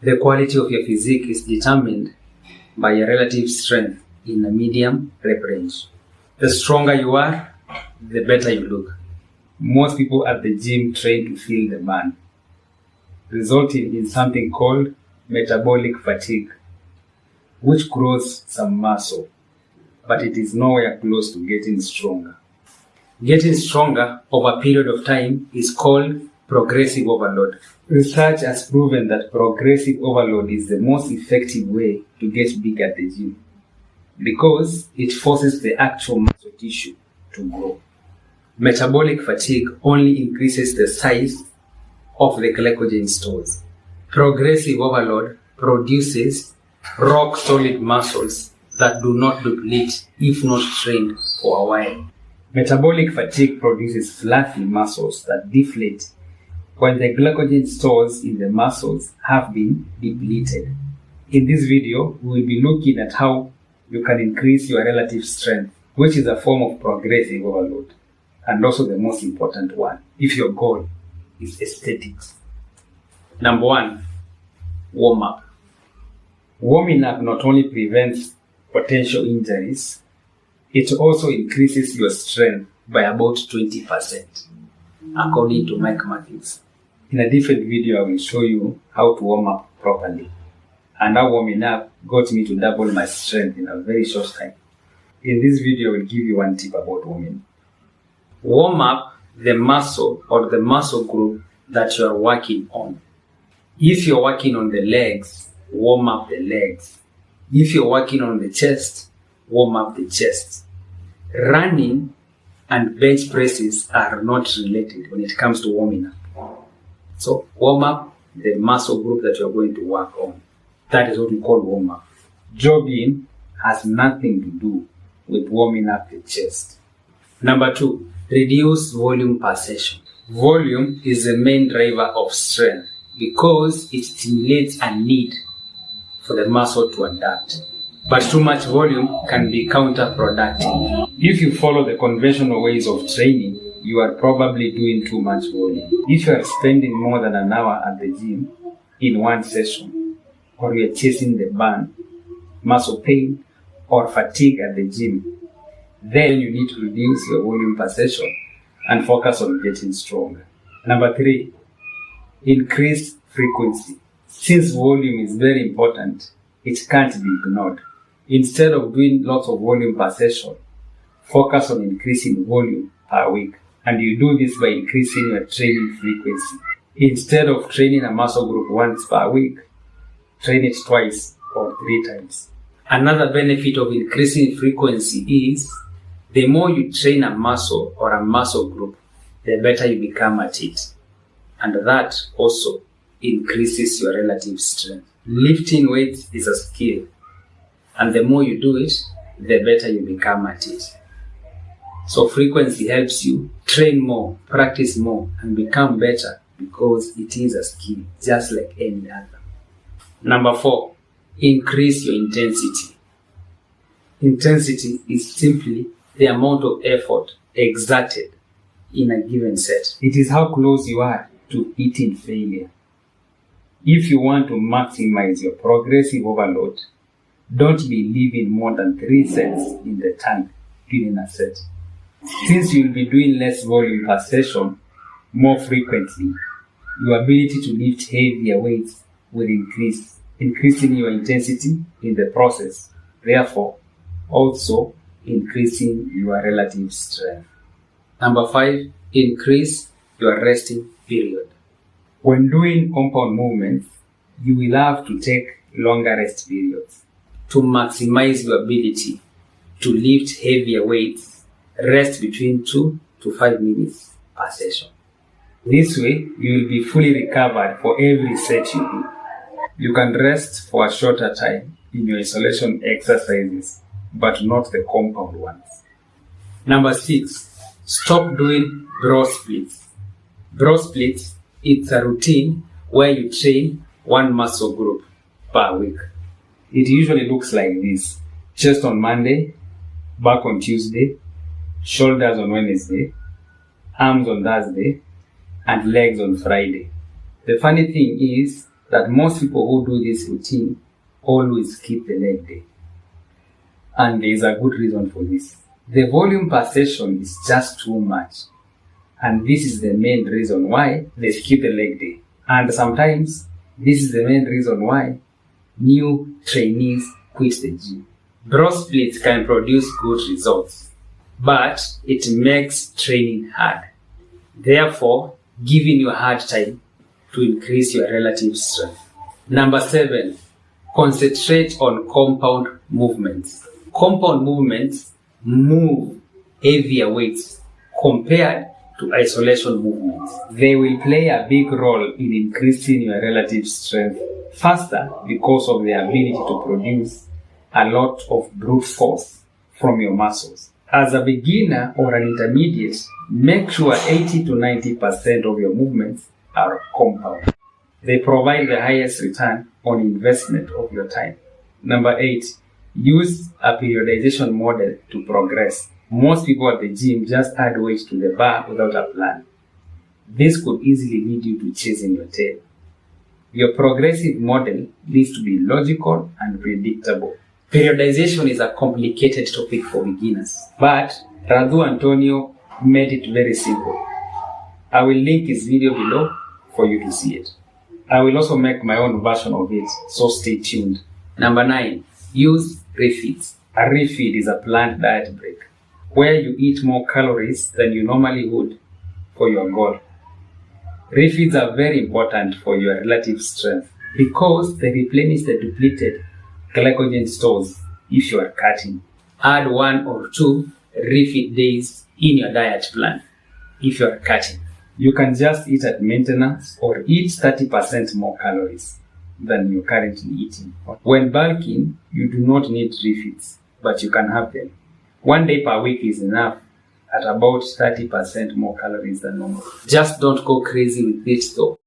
The quality of your physique is determined by your relative strength in a medium rep range. The stronger you are, the better you look. Most people at the gym train to feel the burn, resulting in something called metabolic fatigue, which grows some muscle, but it is nowhere close to getting stronger. Getting stronger over a period of time is called progressive overload. Research has proven that progressive overload is the most effective way to get big at the gym because it forces the actual muscle tissue to grow. Metabolic fatigue only increases the size of the glycogen stores. Progressive overload produces rock-solid muscles that do not deplete if not trained for a while. Metabolic fatigue produces fluffy muscles that deflate when the glycogen stores in the muscles have been depleted. In this video, we will be looking at how you can increase your relative strength, which is a form of progressive overload, and also the most important one, if your goal is aesthetics. Number 1, warm up. Warming up not only prevents potential injuries, it also increases your strength by about 20%, according to Mike Matthews. In a different video, I will show you how to warm up properly and how warming up got me to double my strength in a very short time. In this video, I will give you one tip about warming. Warm up the muscle or the muscle group that you are working on. If you're working on the legs, warm up the legs. If you're working on the chest, warm up the chest. Running and bench presses are not related when it comes to warming up. So warm up the muscle group that you're going to work on. That is what we call warm up. Jogging has nothing to do with warming up the chest. Number 2, reduce volume per session. Volume is the main driver of strength because it stimulates a need for the muscle to adapt. But too much volume can be counterproductive. If you follow the conventional ways of training, you are probably doing too much volume. If you are spending more than an hour at the gym in one session, or you are chasing the burn, muscle pain, or fatigue at the gym, then you need to reduce your volume per session and focus on getting stronger. Number 3, increase frequency. Since volume is very important, it can't be ignored. Instead of doing lots of volume per session, focus on increasing volume per week. And you do this by increasing your training frequency. Instead of training a muscle group once per week, train it twice or 3 times. Another benefit of increasing frequency is the more you train a muscle or a muscle group, the better you become at it. And that also increases your relative strength. Lifting weights is a skill, and the more you do it, the better you become at it. So frequency helps you train more, practice more, and become better because it is a skill, just like any other. Number 4, increase your intensity. Intensity is simply the amount of effort exerted in a given set. It is how close you are to hitting failure. If you want to maximize your progressive overload, don't be leaving more than 3 sets in the tank during a set. Since you'll be doing less volume per session more frequently, your ability to lift heavier weights will increase, increasing your intensity in the process, therefore also increasing your relative strength. Number 5, increase your resting period. When doing compound movements, you will have to take longer rest periods. To maximize your ability to lift heavier weights, rest between 2 to 5 minutes per session. This way, you will be fully recovered for every set you do. You can rest for a shorter time in your isolation exercises, but not the compound ones. Number 6, stop doing bro splits. Bro splits, it's a routine where you train one muscle group per week. It usually looks like this: chest on Monday, back on Tuesday, shoulders on Wednesday, arms on Thursday, and legs on Friday. The funny thing is, that most people who do this routine always skip the leg day. And there is a good reason for this. The volume per session is just too much. And this is the main reason why they skip the leg day. And sometimes this is the main reason why new trainees quit the gym. Broad splits can produce good results, but it makes training hard. Therefore, giving you a hard time to increase your relative strength. Number 7, concentrate on compound movements. Compound movements move heavier weights compared to isolation movements. They will play a big role in increasing your relative strength faster because of their ability to produce a lot of brute force from your muscles. As a beginner or an intermediate, make sure 80 to 90% of your movements are compound. They provide the highest return on investment of your time. Number 8, use a periodization model to progress. Most people at the gym just add weight to the bar without a plan. This could easily lead you to chasing your tail. Your progressive model needs to be logical and predictable. Periodization is a complicated topic for beginners, but Radu Antonio made it very simple. I will link his video below for you to see it. I will also make my own version of it, so stay tuned. Number 9, use refeeds. A refeed is a planned diet break, where you eat more calories than you normally would for your goal. Refeeds are very important for your relative strength because they replenish the depleted glycogen stores if you are cutting. Add 1 or 2 refeed days in your diet plan if you are cutting. You can just eat at maintenance or eat 30% more calories than you're currently eating. When bulking, you do not need refeeds, but you can have them. 1 day per week is enough at about 30% more calories than normal. Just don't go crazy with it though.